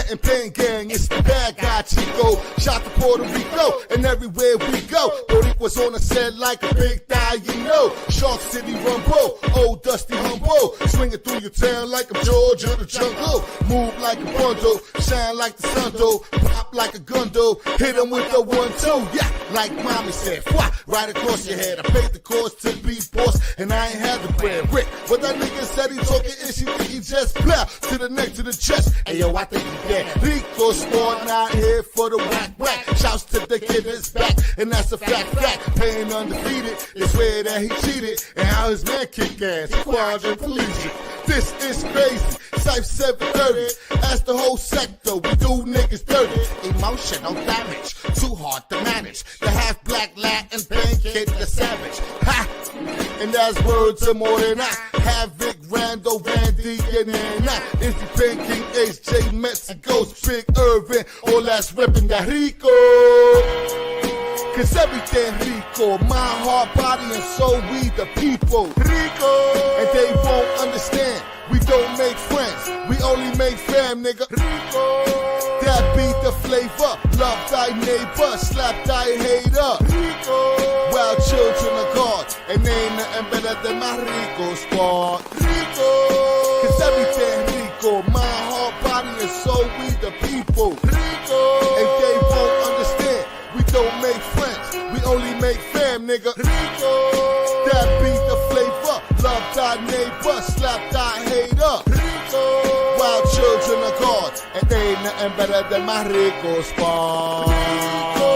representing Pain Gang. It's the bad guy Chico. Shot to Puerto Rico, and everywhere we go, Boricua's on the set like a big thigh, you know. Shark City Rumble, old Dusty Humble, swinging through your town like I'm George of the jungle. Move like a bundle, shine like the sun do, pop like a gun do, hit him with the 1-2, yeah, like mommy said, wah, right across your head. I paid the cost to be boss, and I ain't had the bread. Rick, but that nigga said he talking ish, he think he just plow to the neck, to the chest. Hey yo, I think he dead. Rico Spawn out here for the whack. Shouts to the kid that's back, and that's a fact. Paying undefeated, they swear that he cheated, and how his man kick ass, quadriplegic. This is crazy. Syph 730, that's the whole sector. We do niggas dirty. Emotional damage, too hard to manage. The half black Latin Pain Kid, the savage. Ha! And that's words of more than I. Havoc, Rando, Randy, and I. Izzy Pain King, HJ, Mexico's Big Irvin, all that's reppin' that Rico. Cause everything Rico, my heart, body, and soul, we the people. Rico! And they won't understand, we don't make friends, we only make fam, nigga. Rico! That be the flavor, love thy neighbor, slap thy hater. Rico! Wild children of God, and ain't nothing better than my Rico squad. Rico! Cause everything Rico, my heart, body, and soul, we the people. Rico! And they won't understand, we don't make friends, we only make fam, nigga. Rico! That be the flavor, love thy neighbor, slap thy hater. Rico! Wild children of God, and ain't nothing better than my Rico squad. Rico!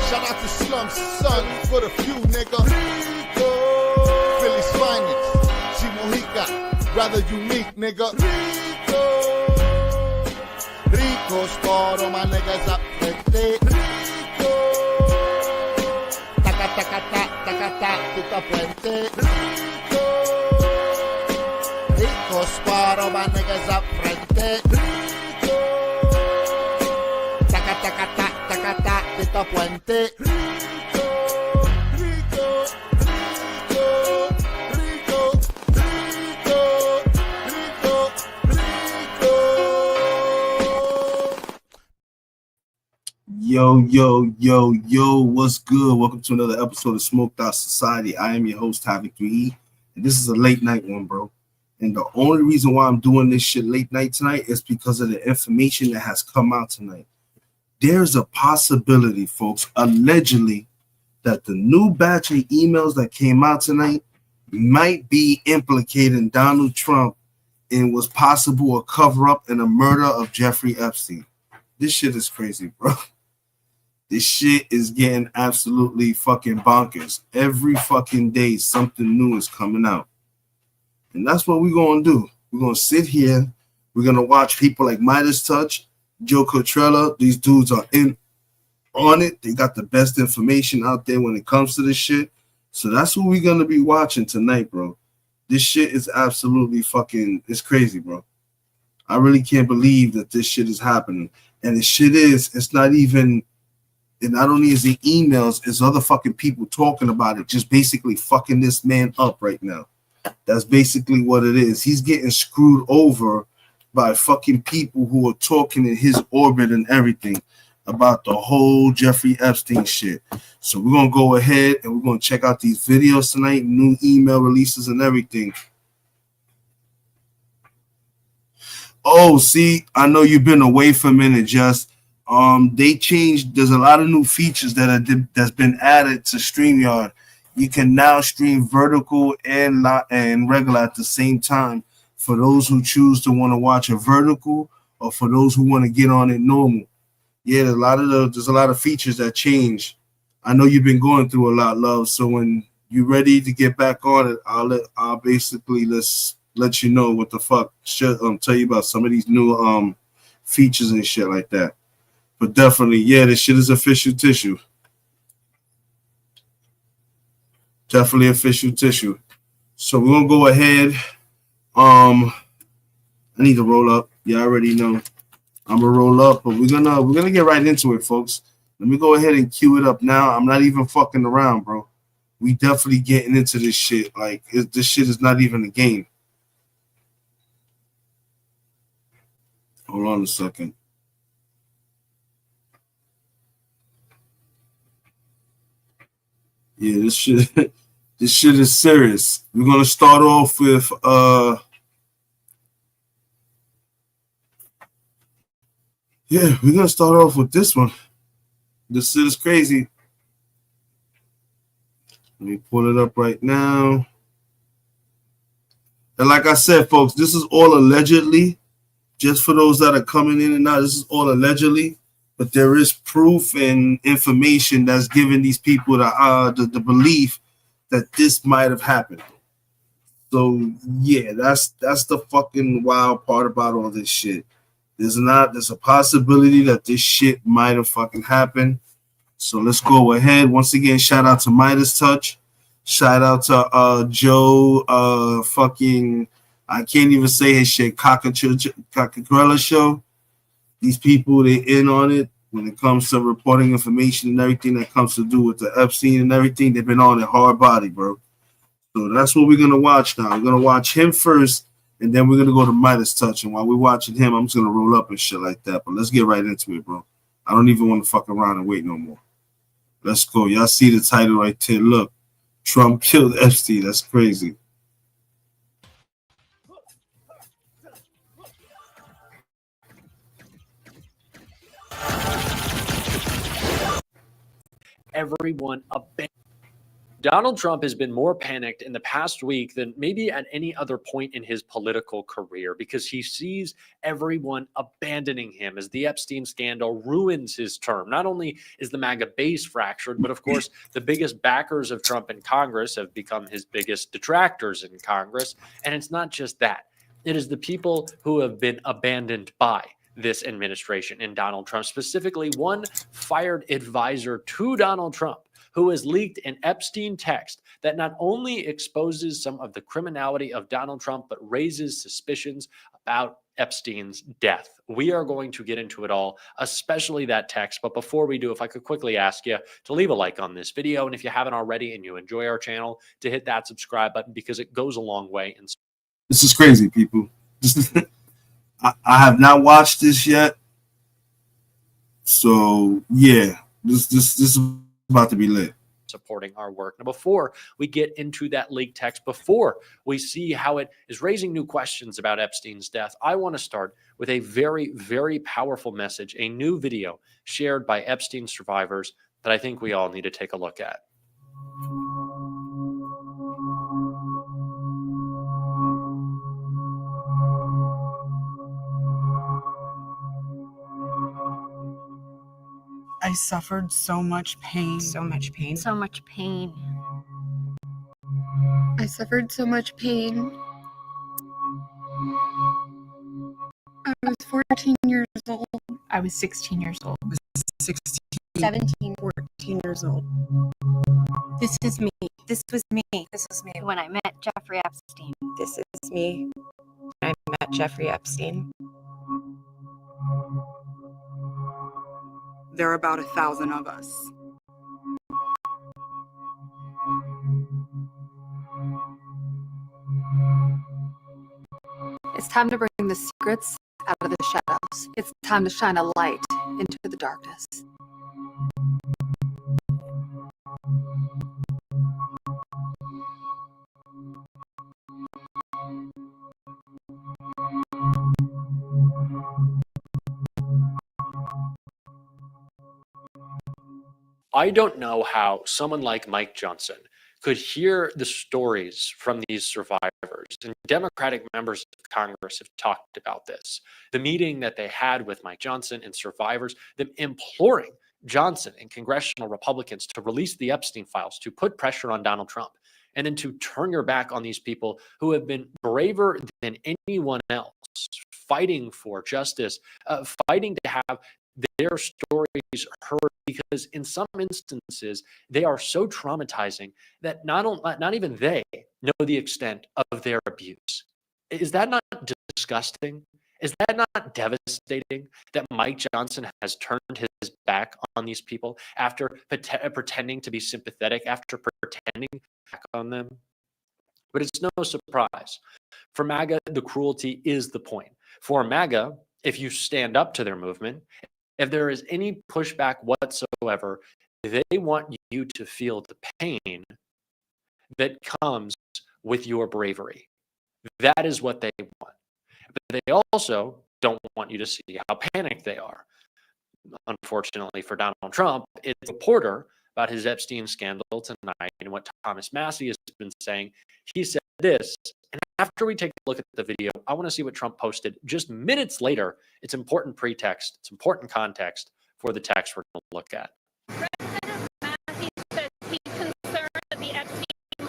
Shout out to Slum Son for the few, nigga. Rico! Philly's finest, Chimojica, rather unique, nigga. Rico! Rico squad, all my niggas up frente. Rico. Taca, taca, ta, taca, ta, puta puente. Rico. Rico squad, all my niggas up frente. Rico. Taca, taca, ta, taca, ta, puta puente. Rico. Rico. Rico. Rico. Rico. Rico. Yo, what's good? Welcome to another episode of Smoked Out Society. I am your host, Havoc 3E, and this is a late night one, bro. And the only reason why I'm doing this shit late night tonight is because of the information that has come out tonight. There's a possibility, folks, allegedly, that the new batch of emails that came out tonight might be implicating Donald Trump and was possible a cover-up in a murder of Jeffrey Epstein. This shit is crazy, bro. This shit is getting absolutely fucking bonkers. Every fucking day, something new is coming out. And that's what we're going to do. We're going to sit here. We're going to watch people like Midas Touch, Joe Cotrella. These dudes are in on it. They got the best information out there when it comes to this shit. So that's what we're going to be watching tonight, bro. This shit is absolutely fucking, it's crazy, bro. I really can't believe that this shit is happening. And the shit is, it's not even, and not only is it emails, it's other fucking people talking about it, just basically fucking this man up right now. That's basically what it is. He's getting screwed over by fucking people who are talking in his orbit and everything about the whole Jeffrey Epstein shit. So we're going to go ahead and we're going to check out these videos tonight, new email releases and everything. Oh, see, I know you've been away for a minute, Just. They changed. There's a lot of new features that's been added to StreamYard. You can now stream vertical and regular at the same time for those who choose to want to watch a vertical or for those who want to get on it normal. Yeah, there's a lot of features that change. I know you've been going through a lot, love. So when you're ready to get back on it, I'll basically let you know what the fuck should tell you about some of these new features and shit like that. But definitely, yeah, this shit is official tissue. Definitely official tissue. So we're gonna go ahead. I need to roll up. Yeah, I already know. I'm gonna roll up, but we're gonna get right into it, folks. Let me go ahead and cue it up now. I'm not even fucking around, bro. We definitely getting into this shit. Like this shit is not even a game. Hold on a second. Yeah, this shit this shit is serious. We're gonna start off with we're gonna start off with this one. This shit is crazy. Let me pull it up right now. And like I said, folks, this is all allegedly. Just for those that are coming in and out, this is all allegedly. But there is proof and information that's giving these people the belief that this might have happened. So yeah, that's the fucking wild part about all this shit. There's a possibility that this shit might have fucking happened. So let's go ahead. Once again, shout out to Midas Touch. Shout out to Joe fucking I can't even say his shit, Cockacrella Show. These people, they in on it when it comes to reporting information and everything that comes to do with the Epstein and everything. They've been on it hard body, bro. So that's what we're gonna watch now. We're gonna watch him first, and then we're gonna go to Midas Touch. And while we're watching him, I'm just gonna roll up and shit like that. But let's get right into it, bro. I don't even want to fuck around and wait no more. Let's go. Y'all see the title right there. Look, Trump killed Epstein. That's crazy. Everyone abandoned. Donald Trump has been more panicked in the past week than maybe at any other point in his political career because he sees everyone abandoning him as the Epstein scandal ruins his term. Not only is the MAGA base fractured, but of course, the biggest backers of Trump in Congress have become his biggest detractors in Congress. And it's not just that. It is the people who have been abandoned by this administration and Donald Trump, specifically one fired advisor to Donald Trump, who has leaked an Epstein text that not only exposes some of the criminality of Donald Trump, but raises suspicions about Epstein's death. We are going to get into it all, especially that text. But before we do, if I could quickly ask you to leave a like on this video. And if you haven't already and you enjoy our channel, to hit that subscribe button because it goes a long way. And this is crazy, people. I have not watched this yet. So yeah, this is about to be lit. Supporting our work. Now, before we get into that leaked text, before we see how it is raising new questions about Epstein's death, I want to start with a very, very powerful message, a new video shared by Epstein survivors that I think we all need to take a look at. I suffered so much pain. So much pain. So much pain. I suffered so much pain. I was 14 years old. I was 16 years old. 16, 17. 14 years old. This is me. This was me. This is me. When I met Jeffrey Epstein. This is me. I met Jeffrey Epstein. There are about 1,000 of us. It's time to bring the secrets out of the shadows. It's time to shine a light into the darkness. I don't know how someone like Mike Johnson could hear the stories from these survivors, and Democratic members of Congress have talked about this. The meeting that they had with Mike Johnson and survivors, them imploring Johnson and congressional Republicans to release the Epstein files, to put pressure on Donald Trump, and then to turn your back on these people who have been braver than anyone else, fighting for justice, fighting to have their stories heard, because in some instances they are so traumatizing that not even they know the extent of their abuse. Is that not disgusting? Is that not devastating that Mike Johnson has turned his back on these people after pretending to be sympathetic, after pretending back on them? But it's no surprise. For MAGA, the cruelty is the point. For MAGA, if you stand up to their movement, if there is any pushback whatsoever, they want you to feel the pain that comes with your bravery. That is what they want. But they also don't want you to see how panicked they are. Unfortunately for Donald Trump, it's a reporter about his Epstein scandal tonight and what Thomas Massey has been saying. He said this, and after we take a look at the video, I want to see what Trump posted just minutes later. It's important pretext, it's important context for the text we're going to look at. Representative Massey says he's concerned that the Epstein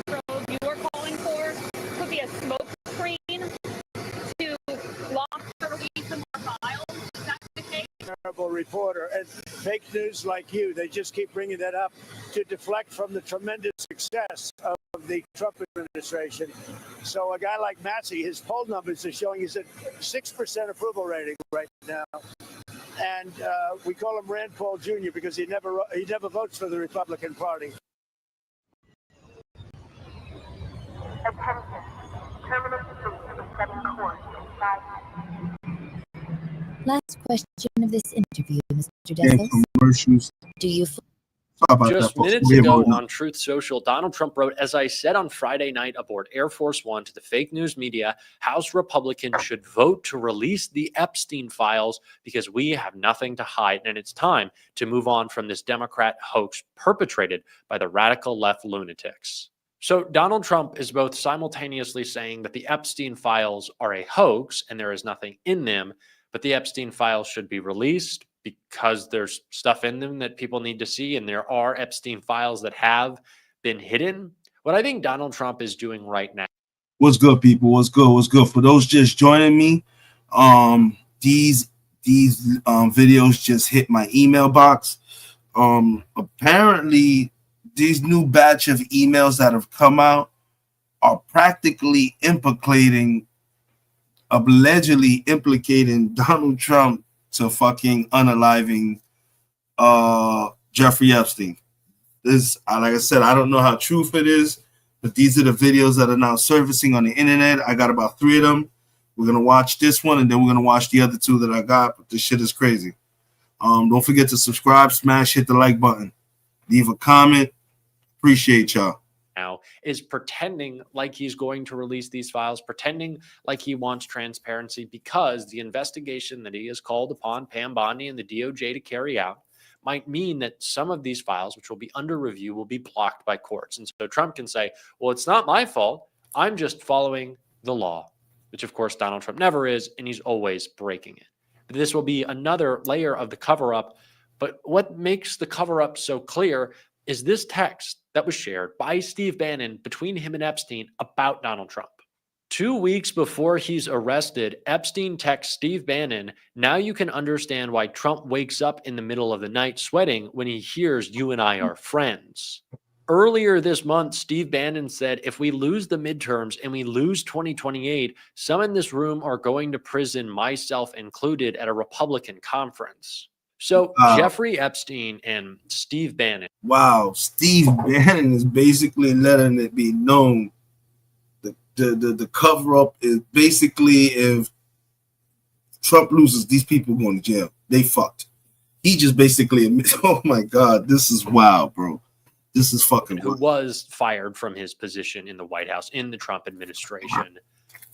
probe you are calling for could be a smoke screen to block the release of more files. Is that the case? Terrible reporter and fake news like you, they just keep bringing that up to deflect from the tremendous success of the Trump administration. So a guy like Massey, his poll numbers are showing he's at 6% approval rating right now. And we call him Rand Paul Jr. because he never votes for the Republican Party. Attention. Terminus 3 is setting course in 5 minutes. Last question of this interview, Mr. Desos. Commercials. Do you Just minutes ago on Truth Social, Donald Trump wrote, as I said on Friday night aboard Air Force One to the fake news media, House Republicans should vote to release the Epstein files because we have nothing to hide. And it's time to move on from this Democrat hoax perpetrated by the radical left lunatics. So Donald Trump is both simultaneously saying that the Epstein files are a hoax and there is nothing in them, but the Epstein files should be released because there's stuff in them that people need to see, and there are Epstein files that have been hidden. What I think Donald Trump is doing right now. What's good, people? What's good? What's good? For those just joining me, these videos just hit my email box. Apparently, these new batch of emails that have come out are practically allegedly implicating Donald Trump to fucking unaliving Jeffrey Epstein. This, like I said, I don't know how truth it is, but these are the videos that are now surfacing on the internet. I got about 3 of them. We're gonna watch this one, and then we're gonna watch the other 2 that I got. But this shit is crazy. Don't forget to subscribe, smash, hit the like button, leave a comment. Appreciate y'all. Now is pretending like he's going to release these files, pretending like he wants transparency, because the investigation that he has called upon Pam Bondi and the DOJ to carry out might mean that some of these files, which will be under review, will be blocked by courts. And so Trump can say, well, it's not my fault. I'm just following the law, which of course Donald Trump never is, and he's always breaking it. This will be another layer of the cover-up. But what makes the cover-up so clear is this text that was shared by Steve Bannon between him and Epstein about Donald Trump. 2 weeks before he's arrested, Epstein texts Steve Bannon, now you can understand why Trump wakes up in the middle of the night sweating when he hears you and I are friends. Earlier this month, Steve Bannon said, if we lose the midterms and we lose 2028, some in this room are going to prison, myself included, at a Republican conference. So Jeffrey Epstein and Steve Bannon. Wow, Steve Bannon is basically letting it be known. The cover-up is basically, if Trump loses, these people going to jail. They fucked. He just basically admits, oh my God, this is wild, bro. This is fucking who wild. Was fired from his position in the White House in the Trump administration.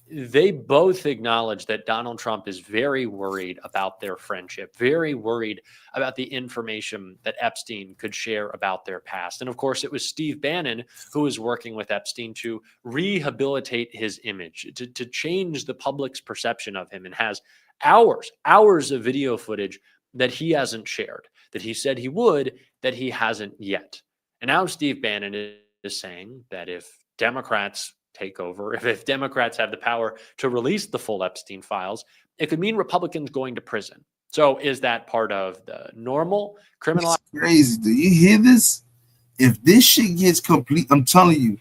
They both acknowledge that Donald Trump is very worried about their friendship, very worried about the information that Epstein could share about their past. And of course, it was Steve Bannon who was working with Epstein to rehabilitate his image, to change the public's perception of him, and has hours of video footage that he hasn't shared, that he said he would, that he hasn't yet. And now Steve Bannon is saying that if Democrats take over, if Democrats have the power to release the full Epstein files, it could mean Republicans going to prison. So is that part of the normal criminal? It's crazy. Do you hear this? If this shit gets complete, I'm telling you,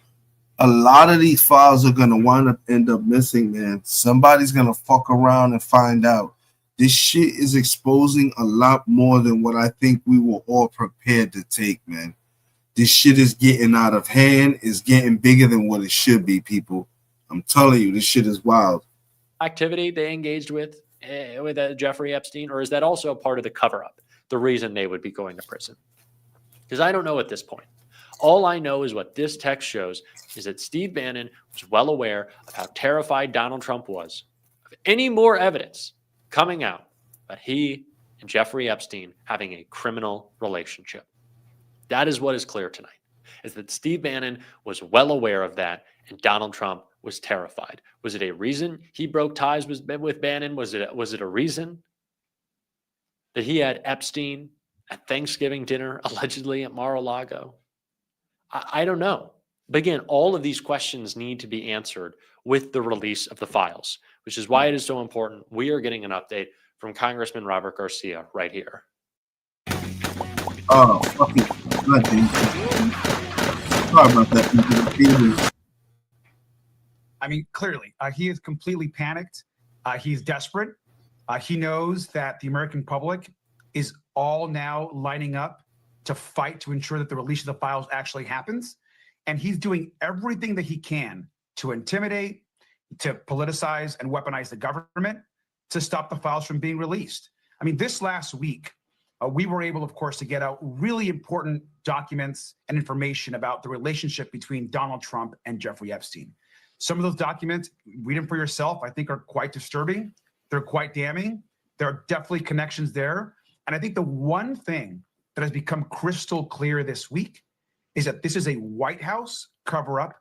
a lot of these files are gonna end up missing, man. Somebody's gonna fuck around and find out. This shit is exposing a lot more than what I think we were all prepared to take, man. This shit is getting out of hand. It's getting bigger than what it should be, people. I'm telling you, this shit is wild. Activity they engaged with with Jeffrey Epstein, or is that also part of the cover-up, the reason they would be going to prison? Because I don't know at this point. All I know is what this text shows is that Steve Bannon was well aware of how terrified Donald Trump was of any more evidence coming out about he and Jeffrey Epstein having a criminal relationship. That is what is clear tonight, is that Steve Bannon was well aware of that, and Donald Trump was terrified. Was it a reason he broke ties with Bannon? Was it a reason that he had Epstein at Thanksgiving dinner, allegedly at Mar-a-Lago? I don't know. But again, all of these questions need to be answered with the release of the files, which is why it is so important. We are getting an update from Congressman Robert Garcia right here. Oh, fucking God, sorry about that. I mean, clearly, he is completely panicked. He's desperate. He knows that the American public is all now lining up to fight to ensure that the release of the files actually happens. And he's doing everything that he can to intimidate, to politicize and weaponize the government to stop the files from being released. I mean, this last week, we were able, of course, to get out really important documents and information about the relationship between Donald Trump and Jeffrey Epstein. Some of those documents, read them for yourself, I think are quite disturbing. They're quite damning. There are definitely connections there. And I think the one thing that has become crystal clear this week is that this is a White House cover-up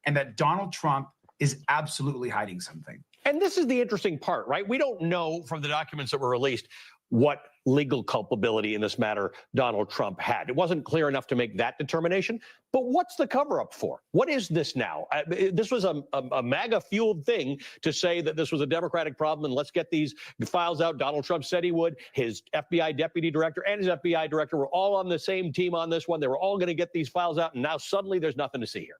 and that Donald Trump is absolutely hiding something. And this is the interesting part, right? We don't know from the documents that were released what legal culpability in this matter Donald Trump had. It wasn't clear enough to make that determination. But what's the cover-up for? What is this now? This was a MAGA-fueled thing to say that this was a Democratic problem and let's get these files out. Donald Trump said he would. His FBI deputy director and his FBI director were all on the same team on this one. They were all going to get these files out, and now suddenly there's nothing to see here.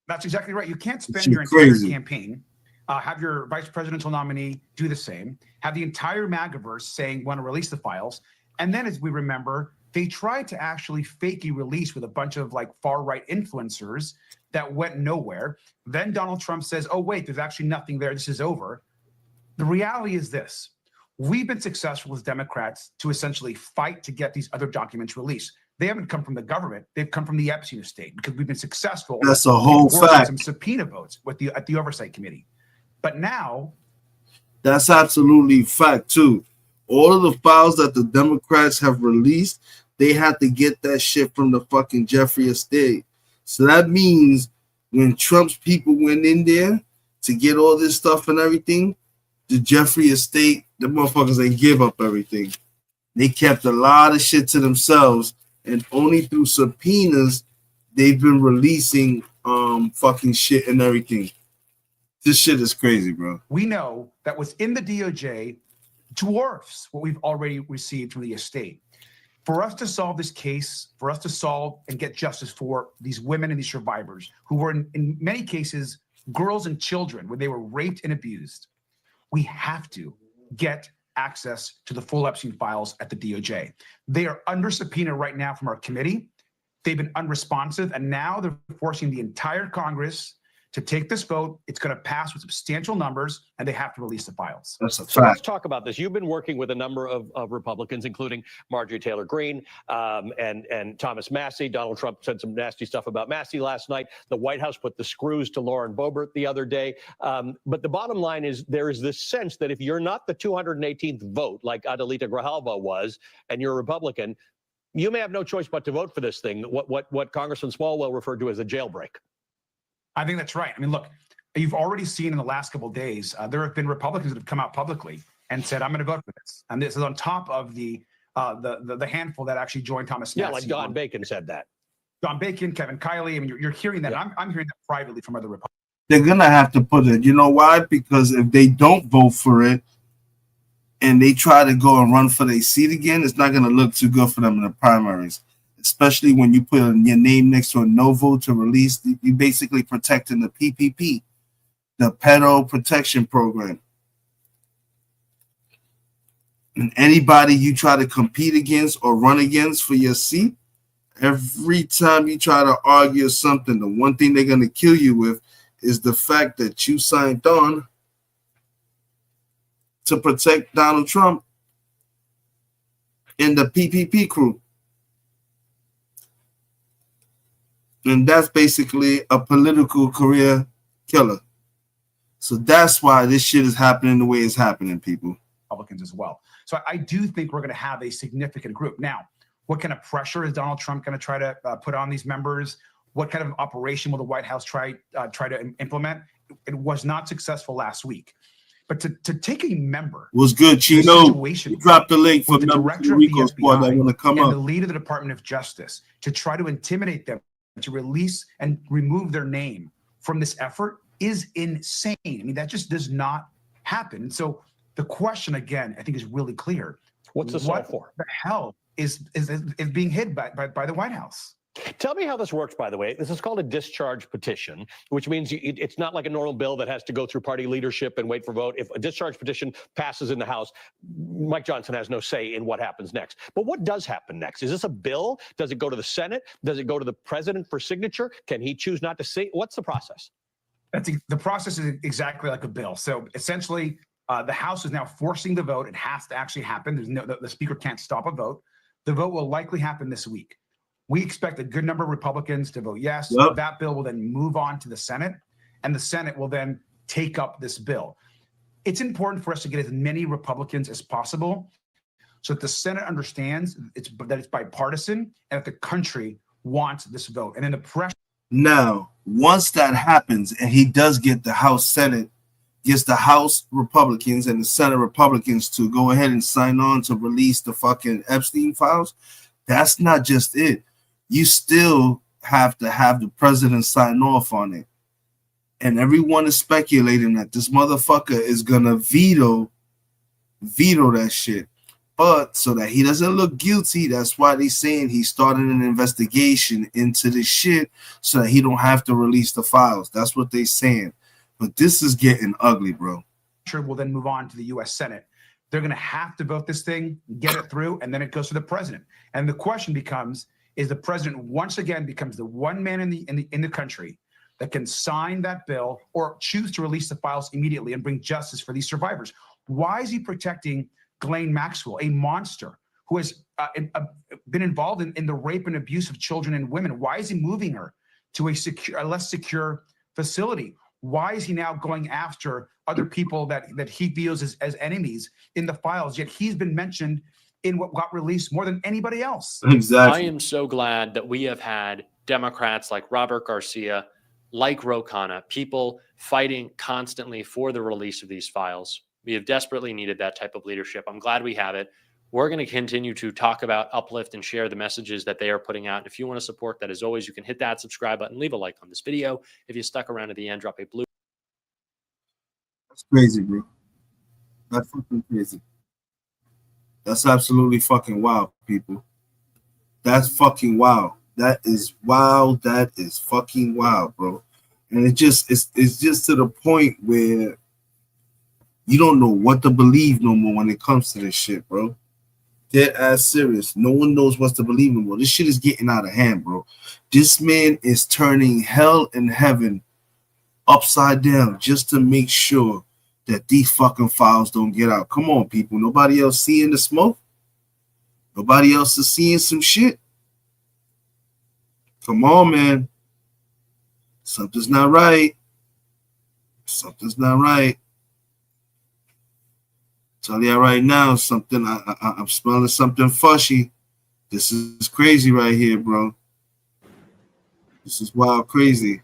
That's exactly right. You can't spend your entire campaign, have your vice presidential nominee do the same, have the entire MAGAverse saying want to release the files, and then, as we remember, they tried to actually fake a release with a bunch of like far-right influencers that went nowhere. Then Donald Trump says, oh, wait, there's actually nothing there. This is over. The reality is this. We've been successful as Democrats to essentially fight to get these other documents released. They haven't come from the government. They've come from the Epstein estate because we've been successful. That's a whole fact. Some subpoena votes with at the Oversight Committee. But now. That's absolutely fact, too. All of the files that the Democrats have released, they had to get that shit from the fucking Jeffrey estate. So that means when Trump's people went in there to get all this stuff and everything, the Jeffrey estate, the motherfuckers, they give up everything. They kept a lot of shit to themselves, and only through subpoenas they've been releasing fucking shit and everything. This shit is crazy, bro. We know that what's in the DOJ dwarfs what we've already received from the estate. For us to solve this case, for us to solve and get justice for these women and these survivors who were in many cases girls and children when they were raped and abused, we have to get access to the full Epstein files at the DOJ. They are under subpoena right now from our committee. They've been unresponsive, and now they're forcing the entire Congress to take this vote. It's going to pass with substantial numbers, and they have to release the files. That's a So let's fact. talk about this. You've been working with a number of Republicans, including Marjorie Taylor Greene and Thomas Massie. Donald Trump said some nasty stuff about Massie last night. The White House put the screws to Lauren Boebert the other day. But the bottom line is there is this sense that if you're not the 218th vote, like Adelita Grijalva was, and you're a Republican, you may have no choice but to vote for this thing, what Congressman Swalwell referred to as a jailbreak. I think that's right. I mean, look, you've already seen in the last couple of days, there have been Republicans that have come out publicly and said, I'm going to vote for this. And this is on top of the handful that actually joined Thomas Massie. Yeah, like Don Bacon said that. Don Bacon, Kevin Kiley. I mean, you're hearing that. Yeah. I'm hearing that privately from other Republicans. They're going to have to put it. You know why? Because if they don't vote for it and they try to go and run for their seat again, it's not going to look too good for them in the primaries. Especially when you put your name next to a no vote to release, you basically protecting the PPP, the Pedo Protection Program. And anybody you try to compete against or run against for your seat, every time you try to argue something, the one thing they're going to kill you with is the fact that you signed on to protect Donald Trump and the PPP crew. And that's basically a political career killer. So that's why this shit is happening the way it's happening, people. Republicans as well. So I do think we're going to have a significant group. Now, what kind of pressure is Donald Trump going to try to put on these members? What kind of operation will the White House try to implement? It was not successful last week. But to take a member was good, Chino. You dropped the link for the director of the FBI and the lead of the Department of Justice to try to intimidate them to release and remove their name from this effort is insane. I mean, that just does not happen. So the question again, I think, is really clear. What's this all for? The hell is being hid by the White House? Tell me how this works, by the way. This is called a discharge petition, which means it's not like a normal bill that has to go through party leadership and wait for vote. If a discharge petition passes in the House, Mike Johnson has no say in what happens next. But what does happen next? Is this a bill? Does it go to the Senate? Does it go to the president for signature? Can he choose not to say? What's the process? The process is exactly like a bill. So essentially, the House is now forcing the vote. It has to actually happen. The Speaker can't stop a vote. The vote will likely happen this week. We expect a good number of Republicans to vote yes. Yep. That bill will then move on to the Senate, and the Senate will then take up this bill. It's important for us to get as many Republicans as possible so that the Senate understands that it's bipartisan and that the country wants this vote. And then the pressure. Now, once that happens and he does get the House Senate, gets the House Republicans and the Senate Republicans to go ahead and sign on to release the fucking Epstein files, that's not just it. You still have to have the president sign off on it. And everyone is speculating that this motherfucker is gonna veto that shit. But so that he doesn't look guilty, that's why they saying he started an investigation into this shit so that he don't have to release the files. That's what they saying. But this is getting ugly, bro. Will then move on to the U.S. Senate. They're going to have to vote this thing, get it through, and then it goes to the president. And the question becomes: is the president once again becomes the one man in the country that can sign that bill or choose to release the files immediately and bring justice for these survivors? Why is he protecting Ghislaine Maxwell, a monster who has been involved in the rape and abuse of children and women? Why is he moving her to a less secure facility? Why is he now going after other people that he views as enemies in the files? Yet he's been mentioned in what got released more than anybody else. Exactly. I am so glad that we have had Democrats like Robert Garcia, like Ro Khanna, people fighting constantly for the release of these files. We have desperately needed that type of leadership. I'm glad we have it. We're going to continue to talk about, uplift, and share the messages that they are putting out. And if you want to support that, as always, you can hit that subscribe button, leave a like on this video. If you stuck around to the end, drop a blue. That's crazy, bro. That's fucking crazy. That's absolutely fucking wild, people. That's fucking wild. That is wild. That is fucking wild, bro. And it's just to the point where you don't know what to believe no more when it comes to this shit, bro. Dead ass serious. No one knows what to believe no more. This shit is getting out of hand, bro. This man is turning hell and heaven upside down just to make sure that these fucking files don't get out. Come on, people. Nobody else seeing the smoke? Nobody else is seeing some shit? Come on, man. Something's not right. Something's not right. Tell you right now, something. I'm smelling something fushy. This is crazy right here, bro. This is wild crazy.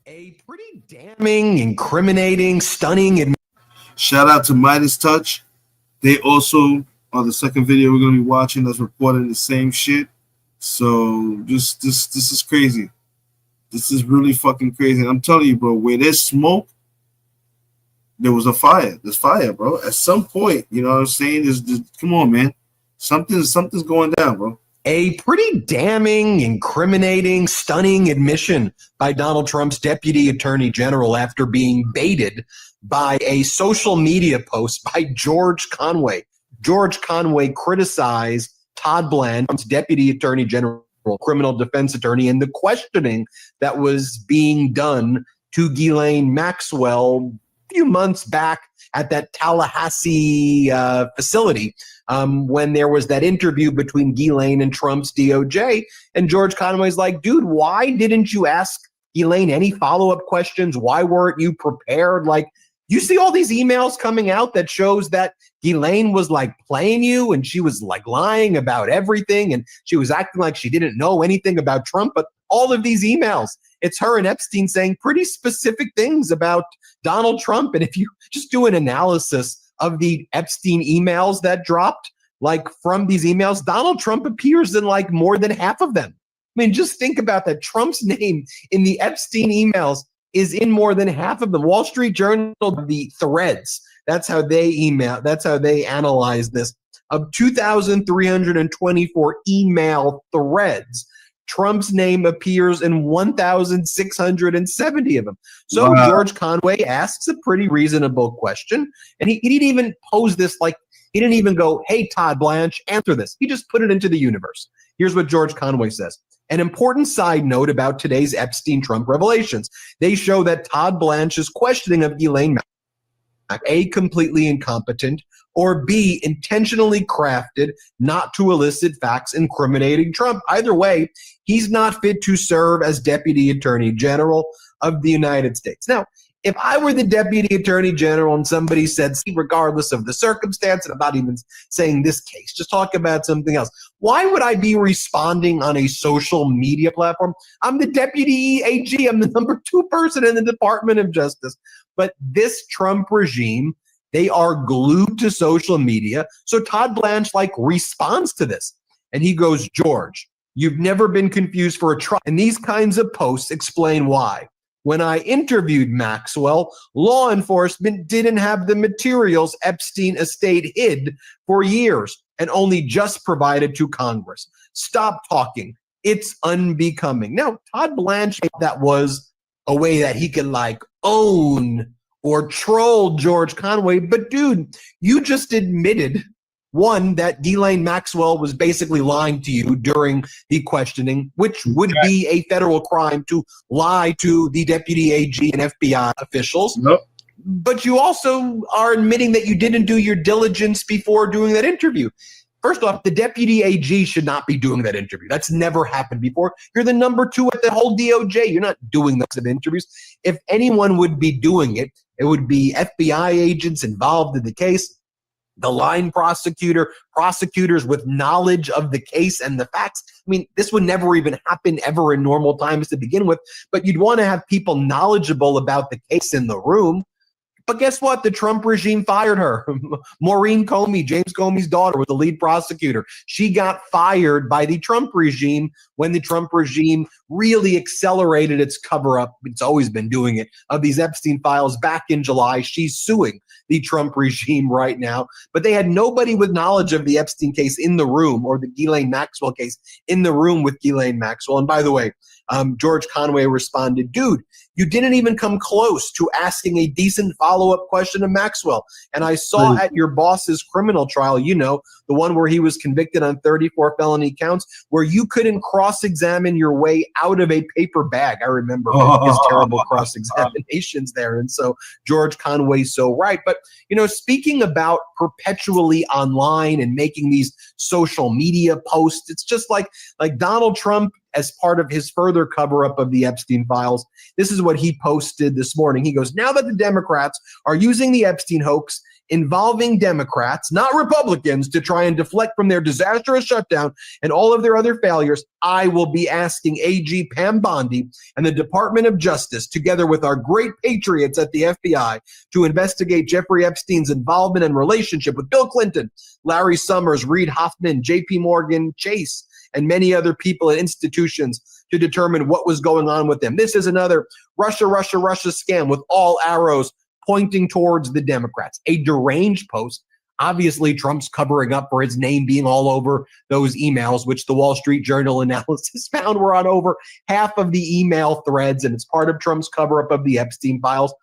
A pretty damning, incriminating, stunning, and shout out to Midas Touch. They also are the second video we're gonna be watching that's reporting the same shit. So this is crazy. This is really fucking crazy. I'm telling you, bro, where there's smoke, there was a fire. There's fire, bro. At some point, you know what I'm saying? Come on, man. Something's going down, bro. A pretty damning, incriminating, stunning admission by Donald Trump's deputy attorney general after being baited by a social media post by George Conway. George Conway criticized Todd Bland, Trump's deputy attorney general, criminal defense attorney, and the questioning that was being done to Ghislaine Maxwell a few months back at that Tallahassee facility when there was that interview between Ghislaine and Trump's DOJ. And George Conway's like, dude, why didn't you ask Ghislaine any follow-up questions? Why weren't you prepared? Like, you see all these emails coming out that shows that Ghislaine was like playing you and she was like lying about everything and she was acting like she didn't know anything about Trump. But all of these emails, it's her and Epstein saying pretty specific things about Donald Trump. And if you just do an analysis of the Epstein emails that dropped, like from these emails, Donald Trump appears in like more than half of them. I mean, just think about that. Trump's name in the Epstein emails is in more than half of them. Wall Street Journal, the threads, that's how they analyze this. Of 2,324 email threads, Trump's name appears in 1,670 of them. So Wow. George Conway asks a pretty reasonable question, and he didn't even pose this like, he didn't even go, hey, Todd Blanche, answer this. He just put it into the universe. Here's what George Conway says. An important side note about today's Epstein-Trump revelations. They show that Todd Blanche's questioning of Ghislaine Maxwell, A, completely incompetent, or B, intentionally crafted not to elicit facts incriminating Trump. Either way, he's not fit to serve as Deputy Attorney General of the United States. Now, if I were the Deputy Attorney General and somebody said, see, regardless of the circumstance, and I'm not even saying this case, just talk about something else, why would I be responding on a social media platform? I'm the Deputy AG. I'm the number 2 person in the Department of Justice. But this Trump regime, they are glued to social media. So Todd Blanche like responds to this. And he goes, George, you've never been confused for a trial. And these kinds of posts explain why. When I interviewed Maxwell, law enforcement didn't have the materials Epstein estate hid for years and only just provided to Congress. Stop talking. It's unbecoming. Now, Todd Blanche, that was a way that he could like own or troll George Conway. But dude, you just admitted, one, that Ghislaine Maxwell was basically lying to you during the questioning, which would be a federal crime to lie to the deputy AG and FBI officials. Nope. But you also are admitting that you didn't do your diligence before doing that interview. First off, the deputy AG should not be doing that interview. That's never happened before. You're the number 2 at the whole DOJ. You're not doing those kind of interviews. If anyone would be doing it, it would be FBI agents involved in the case, the line prosecutor, prosecutors with knowledge of the case and the facts. I mean, this would never even happen ever in normal times to begin with, but you'd want to have people knowledgeable about the case in the room. But guess what? The Trump regime fired her. Maureen Comey, James Comey's daughter, was the lead prosecutor. She got fired by the Trump regime when the Trump regime really accelerated its cover-up. It's always been doing it, of these Epstein files back in July. She's suing the Trump regime right now. But they had nobody with knowledge of the Epstein case in the room, or the Ghislaine Maxwell case in the room with Ghislaine Maxwell. And by the way, George Conway responded, dude, you didn't even come close to asking a decent follow-up question of Maxwell. And I saw at your boss's criminal trial, you know, the one where he was convicted on 34 felony counts, where you couldn't cross-examine your way out of a paper bag. I remember his terrible cross-examinations there. And so George Conway's so right. But, you know, speaking about perpetually online and making these social media posts, it's just like Donald Trump, as part of his further cover-up of the Epstein files, this is what he posted this morning. He goes, now that the Democrats are using the Epstein hoax involving Democrats, not Republicans, to try and deflect from their disastrous shutdown and all of their other failures, I will be asking AG Pam Bondi and the Department of Justice, together with our great patriots at the FBI, to investigate Jeffrey Epstein's involvement and relationship with Bill Clinton, Larry Summers, Reid Hoffman, JP Morgan Chase, and many other people and institutions to determine what was going on with them. This is another Russia scam with all arrows pointing towards the Democrats. A deranged post. Obviously, Trump's covering up for his name being all over those emails, which the Wall Street Journal analysis found were on over half of the email threads, and it's part of Trump's cover-up of the Epstein files.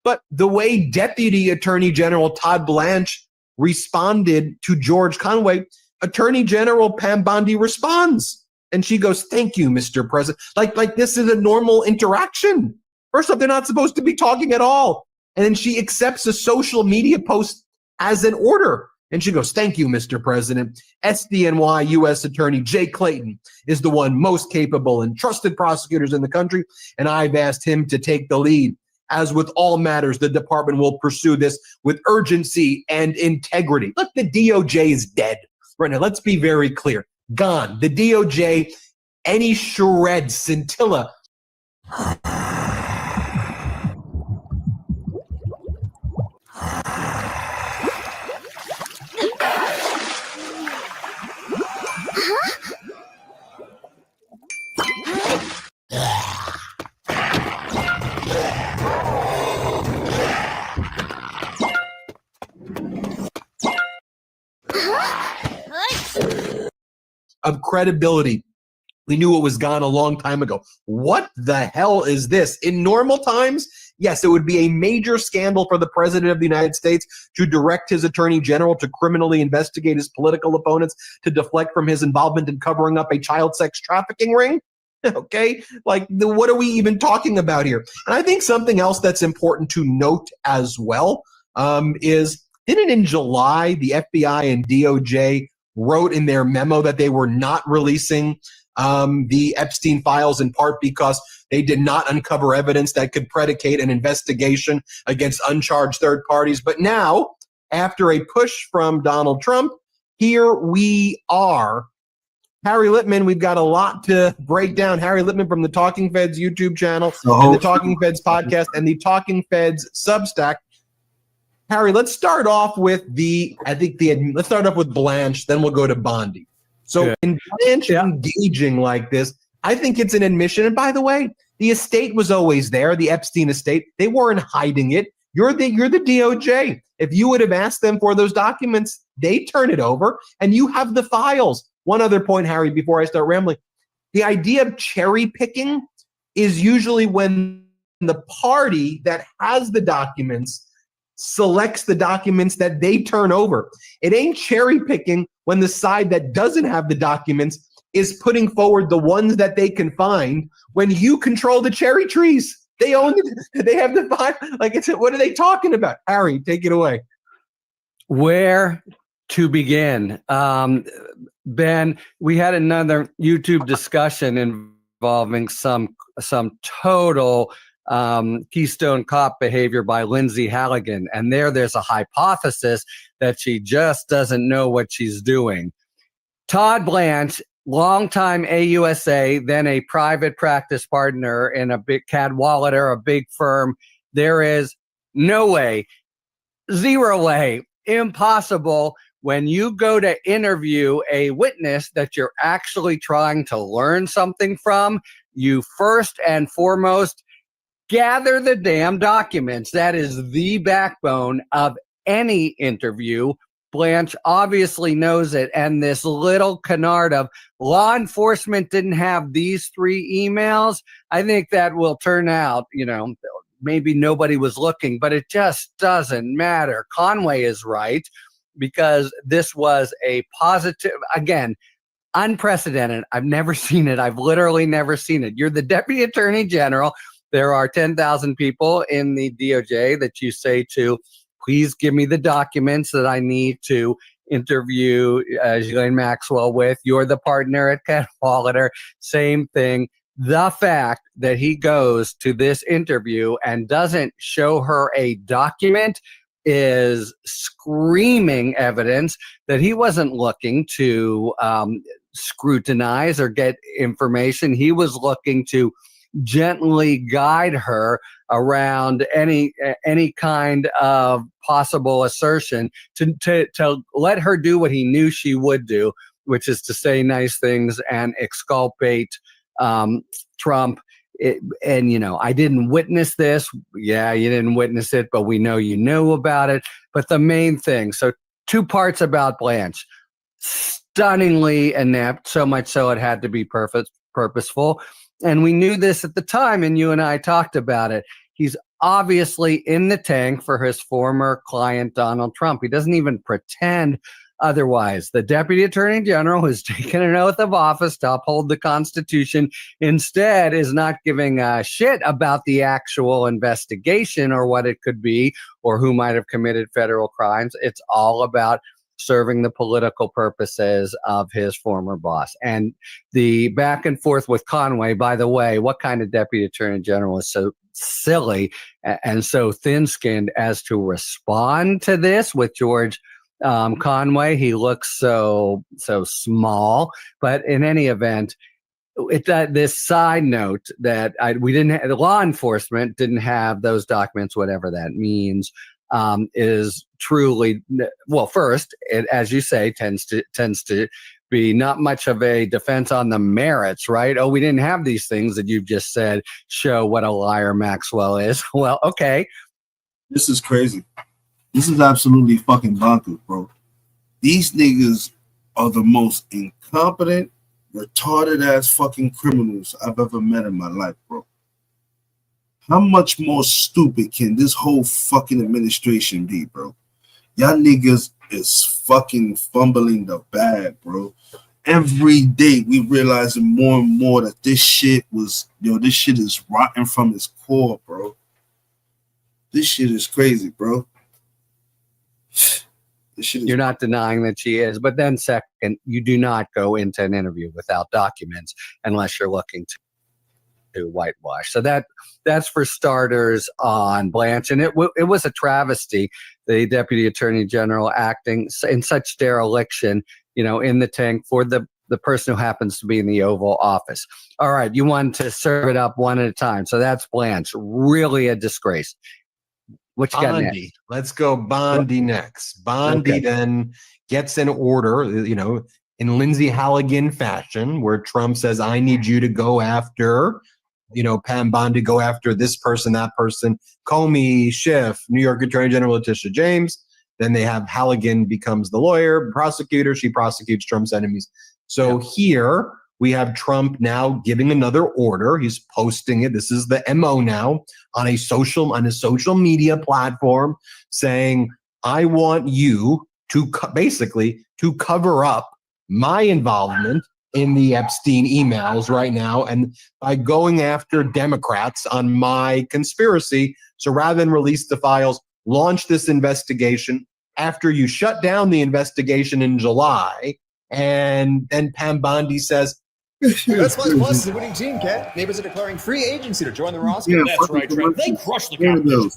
But the way Deputy Attorney General Todd Blanche responded to George Conway, Attorney General Pam Bondi responds, and she goes, thank you, Mr. President. Like this is a normal interaction. First off, they're not supposed to be talking at all. And then she accepts a social media post as an order. And she goes, "Thank you, Mr. President. SDNY U.S. Attorney Jay Clayton is the one most capable and trusted prosecutors in the country, and I've asked him to take the lead. As with all matters, the department will pursue this with urgency and integrity." Look, the DOJ is dead right now. Let's be very clear. Gone. The DOJ, any shred, scintilla. Of credibility. We knew it was gone a long time ago. What the hell is this? In normal times, yes, it would be a major scandal for the President of the United States to direct his Attorney General to criminally investigate his political opponents to deflect from his involvement in covering up a child sex trafficking ring. Okay, like what are we even talking about here? And I think something else that's important to note as well is, didn't in July the FBI and DOJ wrote in their memo that they were not releasing the Epstein files in part because they did not uncover evidence that could predicate an investigation against uncharged third parties. But now, after a push from Donald Trump, here we are. Harry Littman, we've got a lot to break down. Harry Littman from the Talking Feds YouTube channel, and the Talking Feds podcast, and the Talking Feds Substack. Harry, let's start off with let's start off with Blanche, then we'll go to Bondi. So in Blanche engaging like this, I think it's an admission. And by the way, the estate was always there, the Epstein estate. They weren't hiding it. You're the DOJ. If you would have asked them for those documents, they turn it over, and you have the files. One other point, Harry, before I start rambling. The idea of cherry picking is usually when the party that has the documents selects the documents that they turn over. It ain't cherry picking when the side that doesn't have the documents is putting forward the ones that they can find when you control the cherry trees. They own it. They have the five. Like I said, what are they talking about? Harry, take it away. Where to begin? Ben, we had another YouTube discussion involving some total Keystone Cop behavior by Lindsay Halligan. And there's a hypothesis that she just doesn't know what she's doing. Todd Blanche, longtime AUSA, then a private practice partner in a big Cadwalader, a big firm. There is no way, zero way, impossible when you go to interview a witness that you're actually trying to learn something from, you first and foremost gather the damn documents. That is the backbone of any interview. Blanche obviously knows it. And this little canard of law enforcement didn't have these 3 emails, I think that will turn out, maybe nobody was looking, but it just doesn't matter. Conway is right, because this was a positive, again, unprecedented. I've never seen it. I've literally never seen it. You're the Deputy Attorney General. There are 10,000 people in the DOJ that you say to, please give me the documents that I need to interview Ghislaine Maxwell with. You're the partner at Cadwalader. Same thing. The fact that he goes to this interview and doesn't show her a document is screaming evidence that he wasn't looking to scrutinize or get information. He was looking to gently guide her around any kind of possible assertion to let her do what he knew she would do, which is to say nice things and exculpate Trump. I didn't witness this. Yeah, you didn't witness it, but we know you knew about it. But the main thing, so 2 parts about Blanche. Stunningly inept, so much so it had to be purposeful. And we knew this at the time, and you and I talked about it. He's obviously in the tank for his former client, Donald Trump. He doesn't even pretend otherwise. The Deputy Attorney General, who's taken an oath of office to uphold the Constitution, instead is not giving a shit about the actual investigation or what it could be or who might have committed federal crimes. It's all about serving the political purposes of his former boss. And the back and forth with Conway, by the way, what kind of Deputy Attorney General is so silly and so thin-skinned as to respond to this with George Conway? He looks so small. But in any event, this side note that the law enforcement didn't have those documents, whatever that means, is truly, well, first, it, as you say, tends to be not much of a defense on the merits, right? Oh, we didn't have these things that you've just said show what a liar Maxwell is. Well, okay. This is crazy. This is absolutely fucking bonkers, bro. These niggas are the most incompetent, retarded ass fucking criminals I've ever met in my life, bro. How much more stupid can this whole fucking administration be, bro? Y'all niggas is fucking fumbling the bag, bro. Every day we realizing more and more that this shit is rotten from its core, bro. This shit is crazy, bro. You're not denying that she is, but then second, you do not go into an interview without documents unless you're looking to whitewash. So that's for starters on Blanche, and it was a travesty. The Deputy Attorney General acting in such dereliction, in the tank for the person who happens to be in the Oval Office. All right, you want to serve it up one at a time. So that's Blanche. Really a disgrace. What you got next? Let's go Bondi next. Bondi then gets an order, in Lindsay Halligan fashion, where Trump says, I need you to go after, Pam Bondi, go after this person, that person, Comey, Schiff, New York Attorney General Letitia James. Then they have Halligan becomes the lawyer, prosecutor. She prosecutes Trump's enemies. So here we have Trump now giving another order. He's posting it. This is the MO now on a social media platform saying, I want you to basically to cover up my involvement in the Epstein emails right now, and by going after Democrats on my conspiracy. So rather than release the files, launch this investigation after you shut down the investigation in July. And then Pam Bondi says, Best Buy Plus is a winning team, Ken. Neighbors are declaring free agency to join the roster. Yeah, That's right, Trent. They crushed the competition.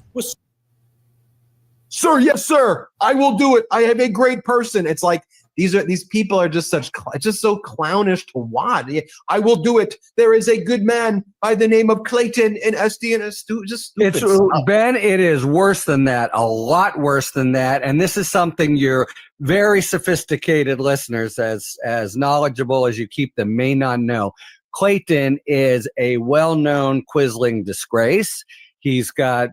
Sir, yes, sir. I will do it. I have a great person. It's like these people are just so clownish to watch. I will do it. There is a good man by the name of Clayton in SD and just stupid stuff. Ben, it is worse than that, a lot worse than that. And this is something your very sophisticated listeners, as knowledgeable as you keep them, may not know. Clayton is a well-known Quisling disgrace. He's got,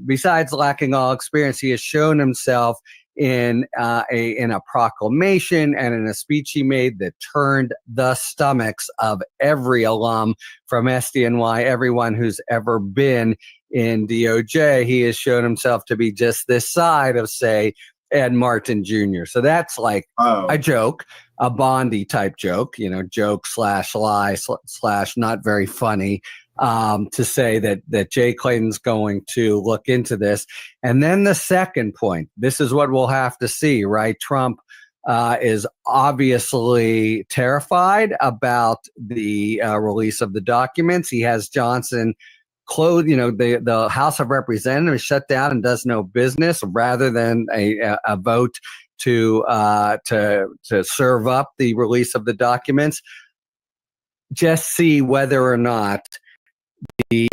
besides lacking all experience, he has shown himself in a proclamation and in a speech he made that turned the stomachs of every alum from SDNY, everyone who's ever been in DOJ. He has shown himself to be just this side of, say, Ed Martin Jr. So that's like a joke, a Bondi type joke, joke / lie / not very funny. To say that Jay Clayton's going to look into this. And then the second point, this is what we'll have to see, right? Trump is obviously terrified about the release of the documents. He has Johnson closed, the House of Representatives shut down and does no business rather than a vote to serve up the release of the documents. Just see whether or not the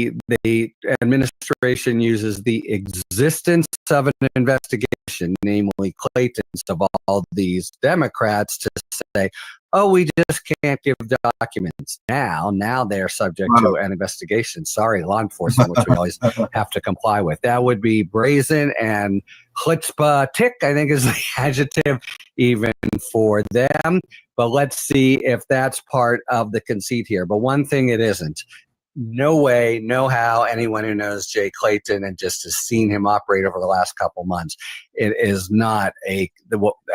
administration uses the existence of an investigation, namely Clayton's, of all these Democrats to say, oh, we just can't give documents. Now they're subject to an investigation. Sorry, law enforcement, which we always have to comply with. That would be brazen and chutzpah tick, I think is the adjective even for them. But let's see if that's part of the conceit here. But one thing it isn't. no way, no how anyone who knows Jay Clayton and just has seen him operate over the last couple months, it is not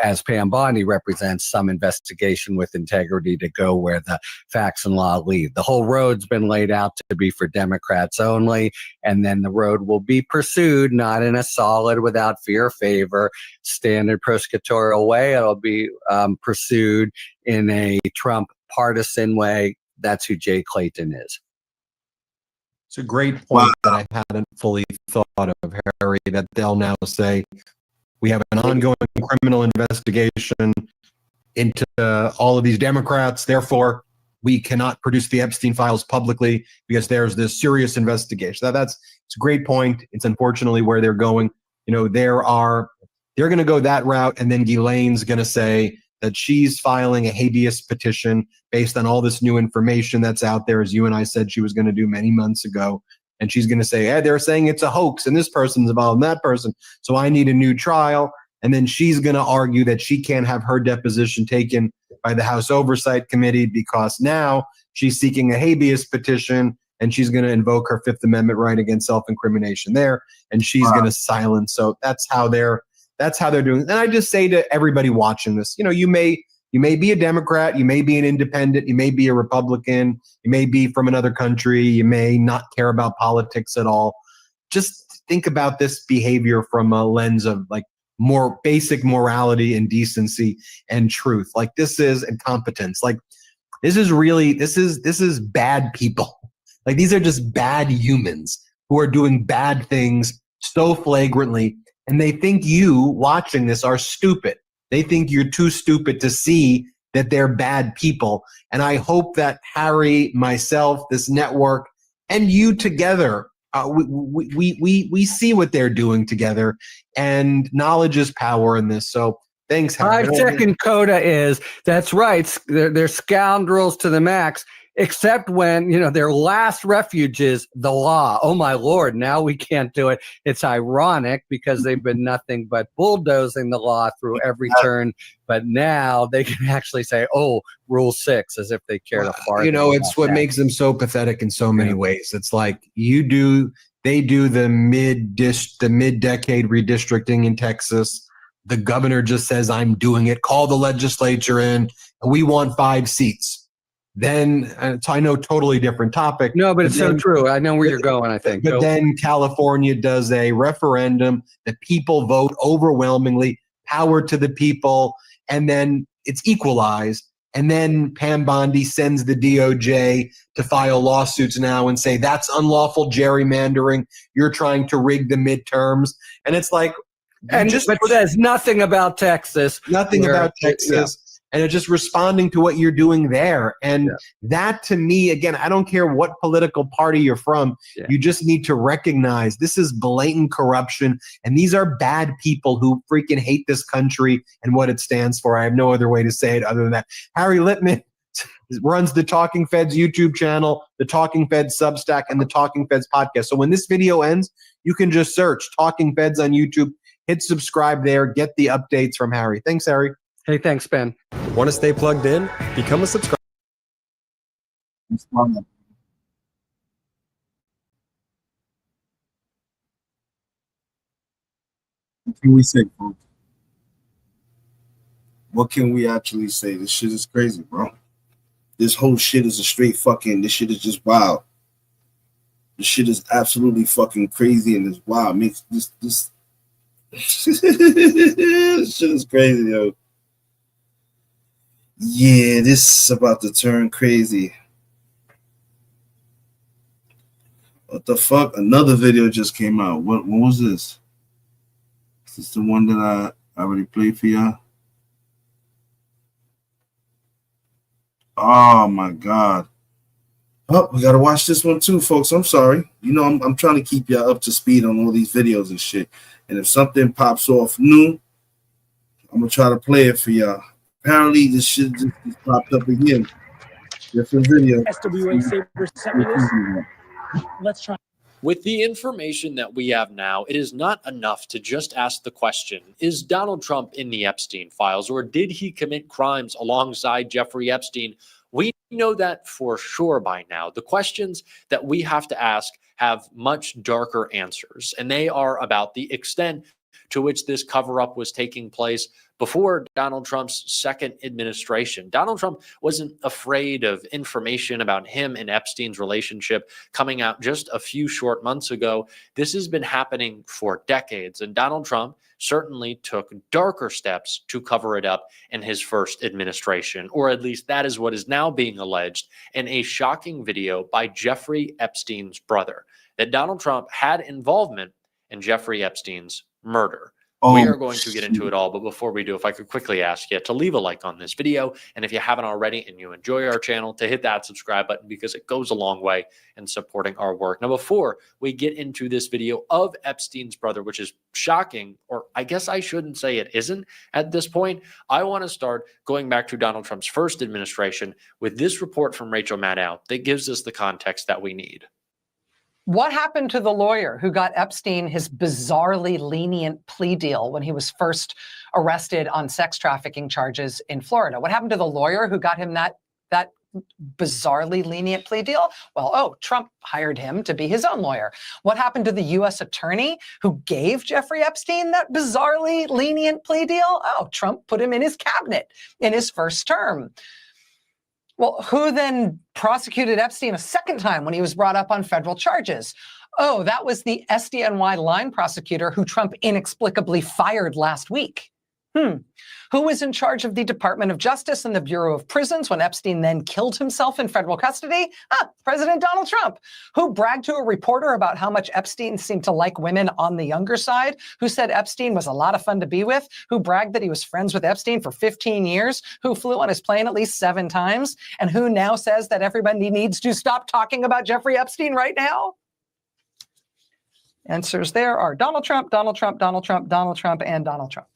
as Pam Bondi represents, some investigation with integrity to go where the facts and law lead. The whole road's been laid out to be for Democrats only, and then the road will be pursued not in a solid, without fear or favor, standard prosecutorial way. It'll be pursued in a Trump partisan way. That's who Jay Clayton is. It's a great point that I hadn't fully thought of, Harry, that they'll now say we have an ongoing criminal investigation into all of these Democrats. Therefore, we cannot produce the Epstein files publicly because there's this serious investigation. It's a great point. It's unfortunately where they're going. You know, they're going to go that route, and then Ghislaine's going to say that she's filing a habeas petition based on all this new information that's out there, as you and I said she was going to do many months ago. And she's going to say, hey, they're saying it's a hoax and this person's involved in that person, so I need a new trial. And then she's going to argue that she can't have her deposition taken by the House Oversight Committee because now she's seeking a habeas petition and she's going to invoke her Fifth Amendment right against self-incrimination there, and she's going to silence. So that's how they're doing it. And I just say to everybody watching this, you know, you may be a Democrat, you may be an independent, you may be a Republican, you may be from another country, you may not care about politics at all. Just think about this behavior from a lens of like more basic morality and decency and truth. Like this is incompetence. Like this is bad people. Like these are just bad humans who are doing bad things so flagrantly. And they think you watching this are stupid. They think you're too stupid to see that they're bad people. And I hope that Harry, myself, this network, and you together, we see what they're doing together. And knowledge is power in this. So thanks, Harry. 5-second coda is, that's right. They're scoundrels to the max. Except when, you know, their last refuge is the law. Oh, my Lord, now we can't do it. It's ironic because they've been nothing but bulldozing the law through every turn. But now they can actually say, oh, Rule 6, as if they cared a fart. You know, it's what makes them so pathetic in so many ways. It's like they do the mid-decade redistricting in Texas. The governor just says, I'm doing it. Call the legislature in. We want 5 seats. Then I know totally different topic. No, but it's so true. I know where you're going, I think. But then California does a referendum. The people vote overwhelmingly, power to the people, and then it's equalized. And then Pam Bondi sends the DOJ to file lawsuits now and say that's unlawful gerrymandering. You're trying to rig the midterms. And it's like, but says nothing about Texas. Nothing about Texas. Yeah. And it's just responding to what you're doing there. And that, to me, again, I don't care what political party you're from. Yeah. You just need to recognize this is blatant corruption. And these are bad people who freaking hate this country and what it stands for. I have no other way to say it other than that. Harry Littman runs the Talking Feds YouTube channel, the Talking Feds Substack, and the Talking Feds podcast. So when this video ends, you can just search Talking Feds on YouTube, hit subscribe there, get the updates from Harry. Thanks, Harry. Hey, thanks, Ben. Want to stay plugged in? Become a subscriber. What can we say, folks? What can we actually say? This shit is crazy, bro. This whole shit is a straight fucking, this shit is just wild. This shit is absolutely fucking crazy and it's wild. Makes this this shit is crazy, yo. Yeah, this is about to turn crazy. What the fuck? Another video just came out. What was this? Is this the one that I already played for y'all? Oh my god. Oh, we gotta watch this one too, folks. I'm sorry. You know, I'm trying to keep y'all up to speed on all these videos and shit. And if something pops off new, I'm gonna try to play it for y'all. Apparently, this shit just popped up again. Different video. SWA Saber sent me this. Let's try. With the information that we have now, it is not enough to just ask the question, is Donald Trump in the Epstein files, or did he commit crimes alongside Jeffrey Epstein We know that for sure by now. The questions that we have to ask have much darker answers, and they are about the extent to which this cover-up was taking place before Donald Trump's second administration. Donald Trump wasn't afraid of information about him and Epstein's relationship coming out just a few short months ago. This has been happening for decades, and Donald Trump certainly took darker steps to cover it up in his first administration, or at least that is what is now being alleged in a shocking video by Jeffrey Epstein's brother, that Donald Trump had involvement in Jeffrey Epstein's murder. We are going to get into it all, but before we do, if I could quickly ask you to leave a like on this video, and if you haven't already and you enjoy our channel, to hit that subscribe button, because it goes a long way in supporting our work. Now, before we get into this video of Epstein's brother, which is shocking, or I guess I shouldn't say it isn't at this point, I want to start going back to Donald Trump's first administration with this report from Rachel Maddow that gives us the context that we need. What happened to the lawyer who got Epstein his bizarrely lenient plea deal when he was first arrested on sex trafficking charges in Florida? What happened to the lawyer who got him that bizarrely lenient plea deal? Well, Trump hired him to be his own lawyer. What happened to the U.S. attorney who gave Jeffrey Epstein that bizarrely lenient plea deal? Trump put him in his cabinet in his first term. Well, who then prosecuted Epstein a second time when he was brought up on federal charges? That was the SDNY line prosecutor who Trump inexplicably fired last week. Who was in charge of the Department of Justice and the Bureau of Prisons when Epstein then killed himself in federal custody? President Donald Trump. Who bragged to a reporter about how much Epstein seemed to like women on the younger side? Who said Epstein was a lot of fun to be with? Who bragged that he was friends with Epstein for 15 years? Who flew on his plane at least 7 times? And who now says that everybody needs to stop talking about Jeffrey Epstein right now? Answers there are Donald Trump, Donald Trump, Donald Trump, Donald Trump, and Donald Trump.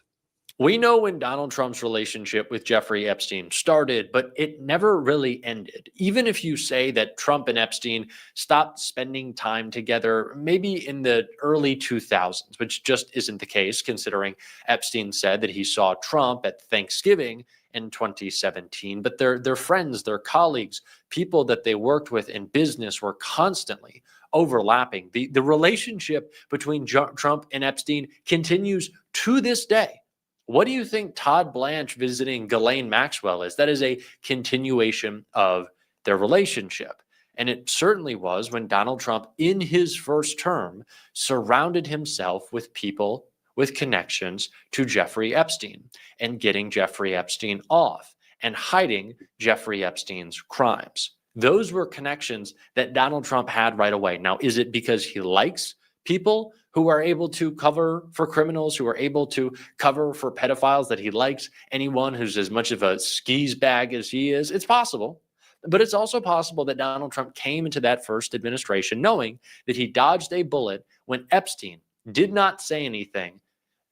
We know when Donald Trump's relationship with Jeffrey Epstein started, but it never really ended. Even if you say that Trump and Epstein stopped spending time together maybe in the early 2000s, which just isn't the case, considering Epstein said that he saw Trump at Thanksgiving in 2017. But their friends, their colleagues, people that they worked with in business were constantly overlapping. The relationship between Trump and Epstein continues to this day. What do you think Todd Blanche visiting Ghislaine Maxwell is? That is a continuation of their relationship. And it certainly was when Donald Trump, in his first term, surrounded himself with people with connections to Jeffrey Epstein and getting Jeffrey Epstein off and hiding Jeffrey Epstein's crimes. Those were connections that Donald Trump had right away. Now, is it because he likes people who are able to cover for criminals, who are able to cover for pedophiles, that he likes anyone who's as much of a skis bag as he is? It's possible. But it's also possible that Donald Trump came into that first administration knowing that he dodged a bullet when Epstein did not say anything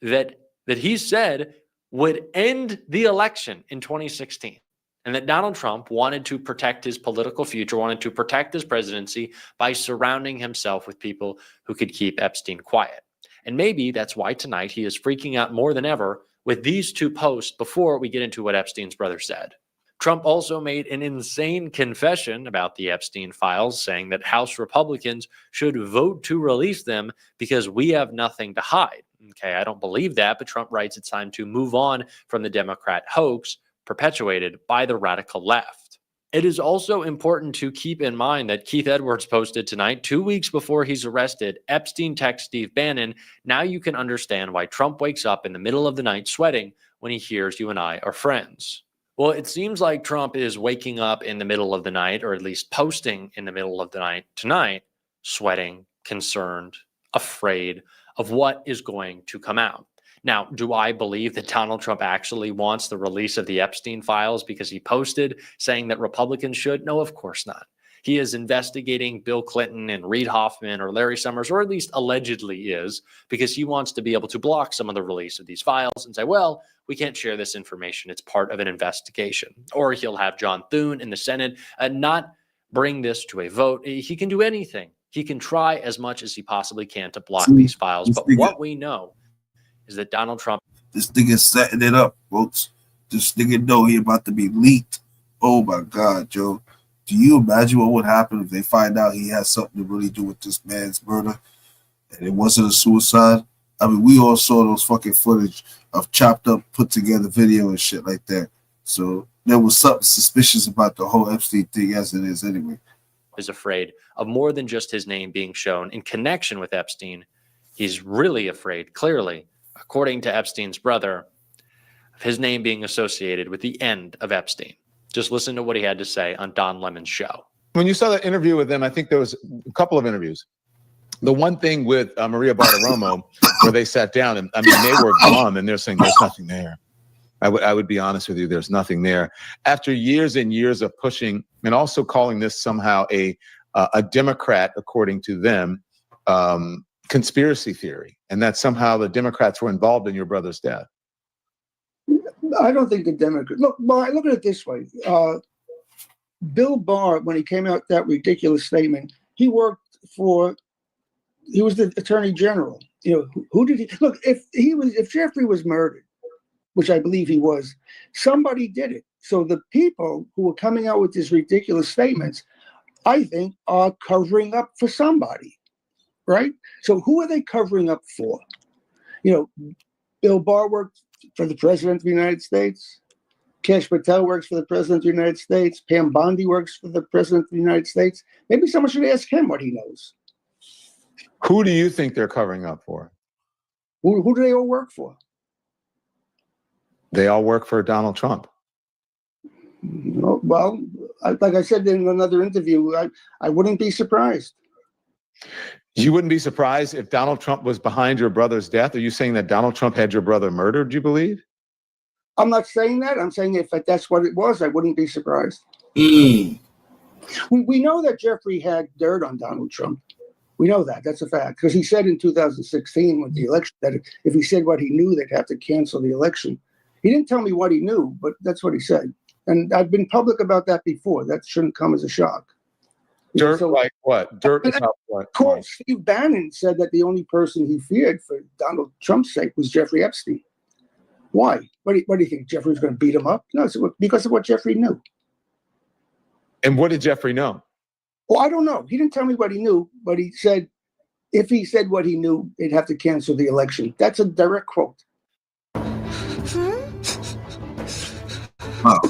that he said would end the election in 2016. And that Donald Trump wanted to protect his political future, wanted to protect his presidency by surrounding himself with people who could keep Epstein quiet. And maybe that's why tonight he is freaking out more than ever with these 2 posts before we get into what Epstein's brother said. Trump also made an insane confession about the Epstein files, saying that House Republicans should vote to release them because we have nothing to hide. Okay, I don't believe that, but Trump writes it's time to move on from the Democrat hoax perpetuated by the radical left. It is also important to keep in mind that Keith Edwards posted tonight, 2 weeks before he's arrested, Epstein texts Steve Bannon, "Now you can understand why Trump wakes up in the middle of the night sweating when he hears you and I are friends." Well, it seems like Trump is waking up in the middle of the night, or at least posting in the middle of the night tonight, sweating, concerned, afraid of what is going to come out. Now, do I believe that Donald Trump actually wants the release of the Epstein files because he posted saying that Republicans should? No, of course not. He is investigating Bill Clinton and Reid Hoffman or Larry Summers, or at least allegedly is, because he wants to be able to block some of the release of these files and say, well, we can't share this information. It's part of an investigation. Or he'll have John Thune in the Senate not bring this to a vote. He can do anything. He can try as much as he possibly can to block these files. But what we know is that Donald Trump... This nigga setting it up, folks. This nigga know he about to be leaked Oh my God, Joe. Do you imagine what would happen if they find out he has something to really do with this man's murder and it wasn't a suicide? I mean, we all saw those fucking footage of chopped up, put together video and shit like that. So there was something suspicious about the whole Epstein thing as it is anyway. Is afraid of more than just his name being shown in connection with Epstein. He's really afraid, clearly, according to Epstein's brother, of his name being associated with the end of Epstein. Just listen to what he had to say on Don Lemon's show. When you saw that interview with them, I think there was a couple of interviews. The one thing with Maria Bartiromo, where they sat down, and I mean, they were glum, and they're saying there's nothing there. I would be honest with you, there's nothing there. After years and years of pushing, and also calling this somehow a Democrat, according to them, conspiracy theory, and that somehow the Democrats were involved in your brother's death. I don't think the Democrats. Look, I look at it this way. Bill Barr, when he came out with that ridiculous statement, he was the Attorney General. You know, who did he look? If Jeffrey was murdered, which I believe he was, somebody did it. So the people who are coming out with these ridiculous statements, I think, are covering up for somebody, right? So who are they covering up for? You know, Bill Barr worked for the President of the United States. Kash Patel works for the President of the United States. Pam Bondi works for the President of the United States. Maybe someone should ask him what he knows. Who do you think they're covering up for? Who do they all work for? They all work for Donald Trump. Well, like I said in another interview, I wouldn't be surprised. You wouldn't be surprised if Donald Trump was behind your brother's death? Are you saying that Donald Trump had your brother murdered, do you believe? I'm not saying that. I'm saying if that's what it was, I wouldn't be surprised. Mm. We know that Jeffrey had dirt on Donald Trump. We know that. That's a fact. Because he said in 2016 with the election that if he said what he knew, they'd have to cancel the election. He didn't tell me what he knew, but that's what he said. And I've been public about that before. That shouldn't come as a shock. Dirt like what? Dirt is not what? Of course, Steve Bannon said that the only person he feared for Donald Trump's sake was Jeffrey Epstein. Why? What do you think? Jeffrey was going to beat him up? No, it's because of what Jeffrey knew. And what did Jeffrey know? Well, I don't know. He didn't tell me what he knew, but he said if he said what he knew, they'd have to cancel the election. That's a direct quote. Wow.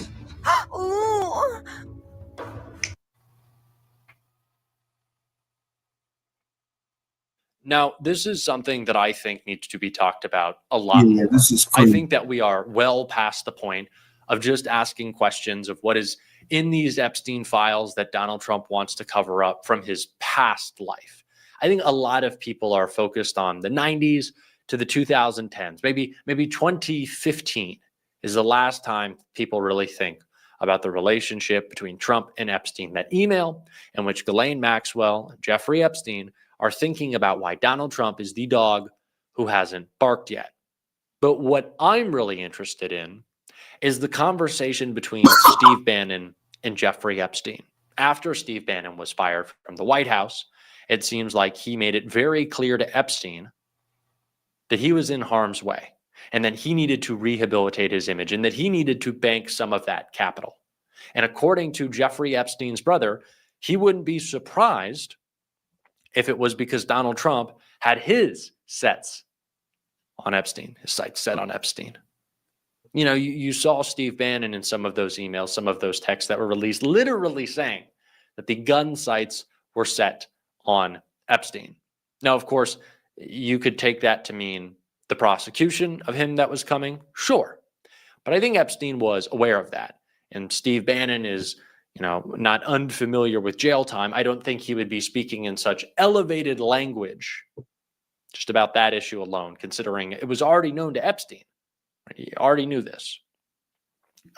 Now, this is something that I think needs to be talked about a lot more. This is I crazy. think that we are well past the point of just asking questions of what is in these Epstein files that Donald Trump wants to cover up from his past life. I think a lot of people are focused on the 90s to the 2010s. Maybe 2015 is the last time people really think about the relationship between Trump and Epstein. That email in which Ghislaine Maxwell and Jeffrey Epstein are thinking about why Donald Trump is the dog who hasn't barked yet. But what I'm really interested in is the conversation between Steve Bannon and Jeffrey Epstein. After Steve Bannon was fired from the White House, it seems like he made it very clear to Epstein that he was in harm's way and that he needed to rehabilitate his image and that he needed to bank some of that capital. And according to Jeffrey Epstein's brother, he wouldn't be surprised if it was because Donald Trump had his sights set on Epstein. You know, you saw Steve Bannon in some of those emails, some of those texts that were released, literally saying that the gun sights were set on Epstein. Now, of course, you could take that to mean the prosecution of him that was coming, sure. But I think Epstein was aware of that. And Steve Bannon is, not unfamiliar with jail time. I don't think he would be speaking in such elevated language just about that issue alone, considering it was already known to Epstein. He already knew this,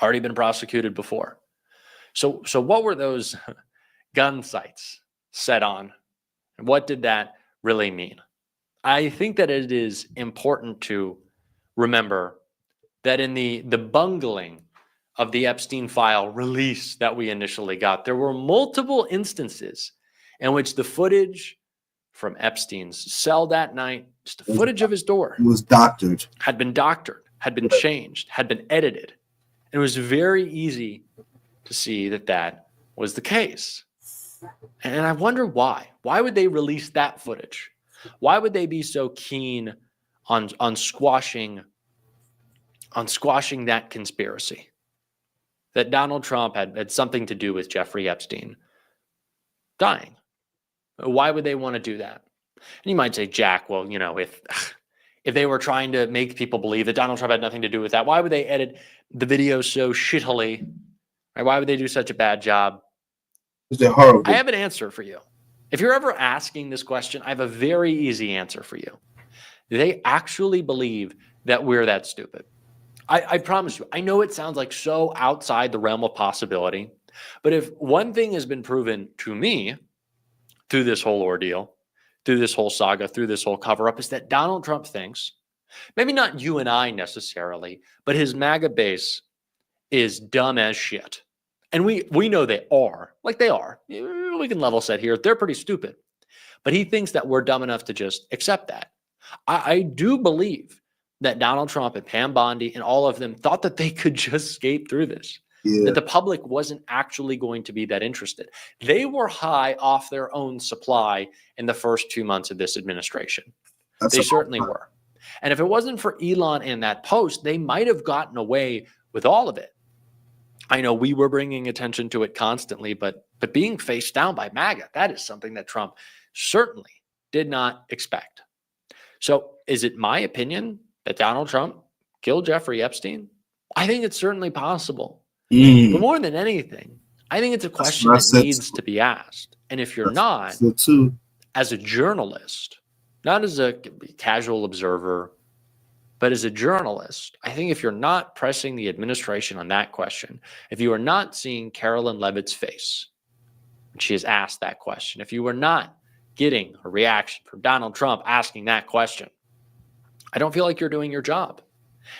already been prosecuted before. So what were those gun sights set on? And what did that really mean? I think that it is important to remember that in the bungling of the Epstein file release that we initially got, there were multiple instances in which the footage from Epstein's cell that night, just the footage of his door, It was doctored. had been changed, had been edited. It was very easy to see that that was the case. And I wonder why. Why would they release that footage? Why would they be so keen on squashing that conspiracy that Donald Trump had something to do with Jeffrey Epstein dying? Why would they want to do that? And you might say, Jack, well, you know, if they were trying to make people believe that Donald Trump had nothing to do with that, why would they edit the video so shittily? Right? Why would they do such a bad job? They're horrible. I have an answer for you. If you're ever asking this question, I have a very easy answer for you. They actually believe that we're that stupid. I promise you. I know it sounds like so outside the realm of possibility, but if one thing has been proven to me through this whole ordeal, through this whole saga, through this whole cover-up, is that Donald Trump thinks, maybe not you and I necessarily, but his MAGA base is dumb as shit. And we know they are. Like they are. We can level set here. They're pretty stupid. But he thinks that we're dumb enough to just accept that. I do believe that Donald Trump and Pam Bondi and all of them thought that they could just skate through this. Yeah. That the public wasn't actually going to be that interested. They were high off their own supply in the first 2 months of this administration. They certainly were. And if it wasn't for Elon and that post, they might have gotten away with all of it. I know we were bringing attention to it constantly, but being faced down by MAGA, that is something that Trump certainly did not expect. So is it my opinion that Donald Trump killed Jeffrey Epstein? I think it's certainly possible. But more than anything, I think it's a question that needs to be asked. And if you're not, as a journalist, not as a casual observer, but as a journalist, I think if you're not pressing the administration on that question, if you are not seeing Carolyn Levitt's face when she is asked that question, if you are not getting a reaction from Donald Trump asking that question, I don't feel like you're doing your job.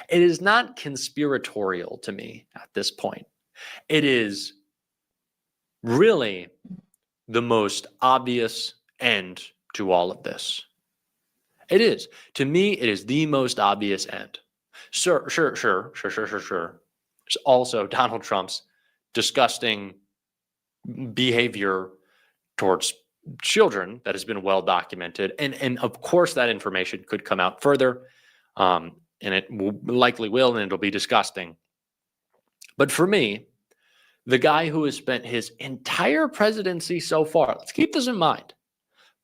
It is not conspiratorial to me at this point. It is really the most obvious end to all of this. It is. To me, it is the most obvious end. Sure. There's also Donald Trump's disgusting behavior towards children that has been well documented. And of course, that information could come out further. And it likely will, and it'll be disgusting. But for me, the guy who has spent his entire presidency so far, let's keep this in mind,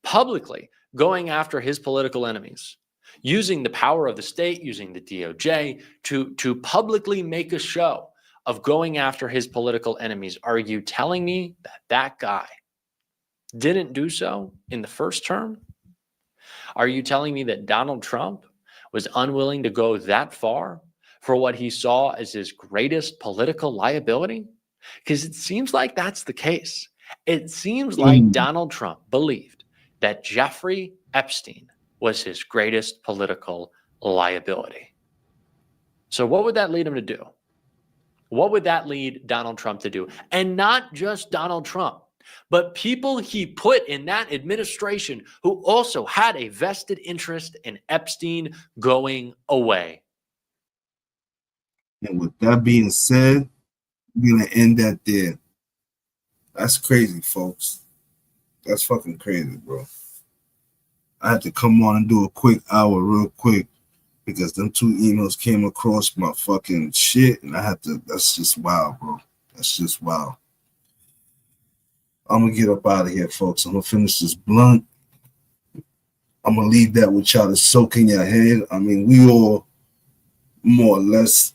publicly going after his political enemies, using the power of the state, using the DOJ to publicly make a show of going after his political enemies. Are you telling me that that guy didn't do so in the first term? Are you telling me that Donald Trump was unwilling to go that far for what he saw as his greatest political liability? Because it seems like that's the case. It seems like Donald Trump believed that Jeffrey Epstein was his greatest political liability. So what would that lead him to do? What would that lead Donald Trump to do? And not just Donald Trump, but people he put in that administration who also had a vested interest in Epstein going away. And with that being said, we're going to end that there. That's crazy, folks. That's fucking crazy, bro. I had to come on and do a quick hour real quick because them 2 emails came across my fucking shit, and I had to, that's just wild, bro. That's just wild. I'm going to get up out of here, folks. I'm going to finish this blunt. I'm going to leave that with y'all to soak in your head. I mean, we all more or less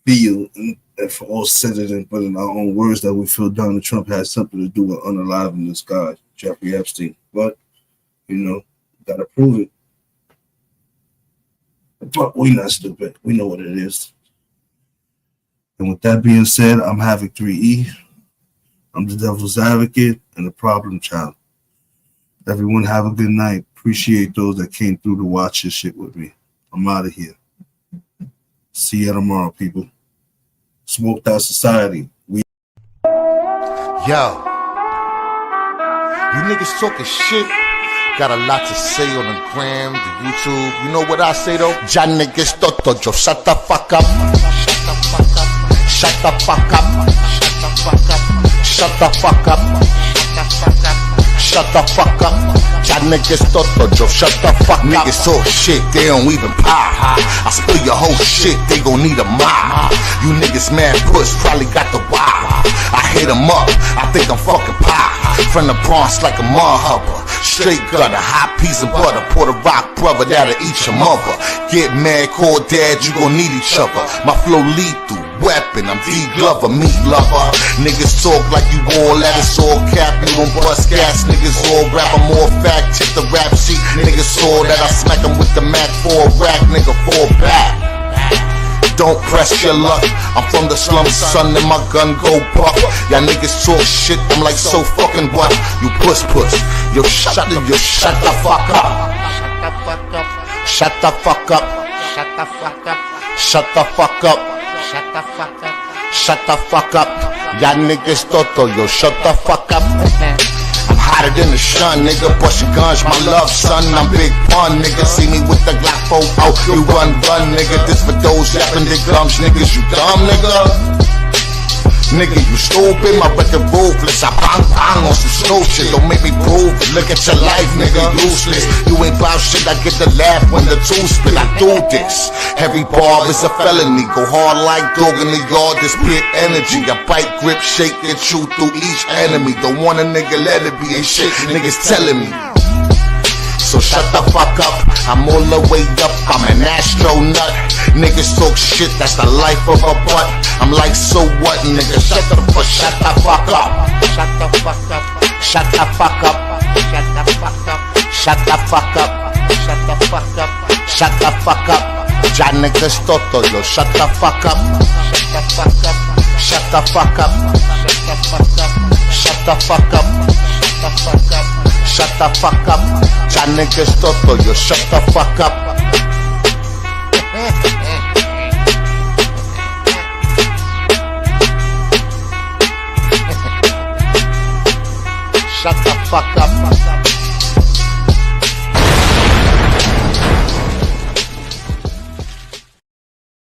feel, if all said it in, but in our own words, that we feel Donald Trump has something to do with unaliving this guy, Jeffrey Epstein. But, you know, got to prove it. But we're not stupid. We know what it is. And with that being said, I'm Havoc 3E. I'm the devil's advocate and the problem child. Everyone have a good night. Appreciate those that came through to watch this shit with me. I'm out of here. See you tomorrow, people. Smoked Out Society. Yo. You niggas talking shit. Got a lot to say on the gram, the YouTube. You know what I say though? Ya niggas toto, yo shut the fuck up. Shut the fuck up. Shut the fuck up. Shut the fuck up. Y'all niggas toto, Joe. Shut the fuck up. Niggas talk shit, they don't even pop. I spill your whole shit, they gon' need a mop. You niggas mad puss, probably got the wild. I hit them up, I think I'm fucking pop. From the Bronx like a mud hubber. Straight gutter, hot piece of butter. Puerto Rock brother, that'll eat your mother. Get mad, call dad, you gon' need each other. My flow lethal. Weapon, I'm D Glover, meat lover. Niggas talk like you all that, it's all cap. You don't bust gas, niggas all rap. I'm all fact, check the rap sheet. Niggas saw that I smack them with the Mac for a rack, nigga, fall back. Don't press your luck. I'm from the slums, son, and my gun go buck. Y'all niggas talk shit, I'm like so fucking what? You puss. Yo, shut the fuck up. Shut the fuck up. Shut the fuck up. Shut the fuck up. Shut the fuck up. Shut the fuck up. Y'all niggas toto, yo, shut the fuck up. I'm hotter than the sun, nigga. Bust your guns, my love, son. I'm big pun, nigga. See me with the Glock 4 out. You run, nigga. This for those yapping their gums, niggas. You dumb, nigga. Nigga, you stupid, my record ruthless. I bang on some slow shit, don't make me prove it. Look at your life, nigga, useless. You ain't bout shit, I get the laugh when the two spit. I do this. Every bar is a felony. Go hard like dog in the yard, this pit energy. I bite, grip, shake, and chew through each enemy. Don't want a nigga, let it be, ain't shit niggas telling me. So shut the fuck up, I'm all the way up, I'm an astronaut. Niggas talk shit, that's the life of a butt. I'm like, so what, nigga? Shut the fuck up. Shut the fuck up. Shut the fuck up. Shut the fuck up. Shut the fuck up. Shut the fuck up. Shut the fuck up. Y'all niggas toto, yo, shut the fuck up. Shut the fuck up. Shut the fuck up. Shut the fuck up. Shut the fuck up. Shut the fuck up. Y'all niggas toto, yo, shut the fuck up.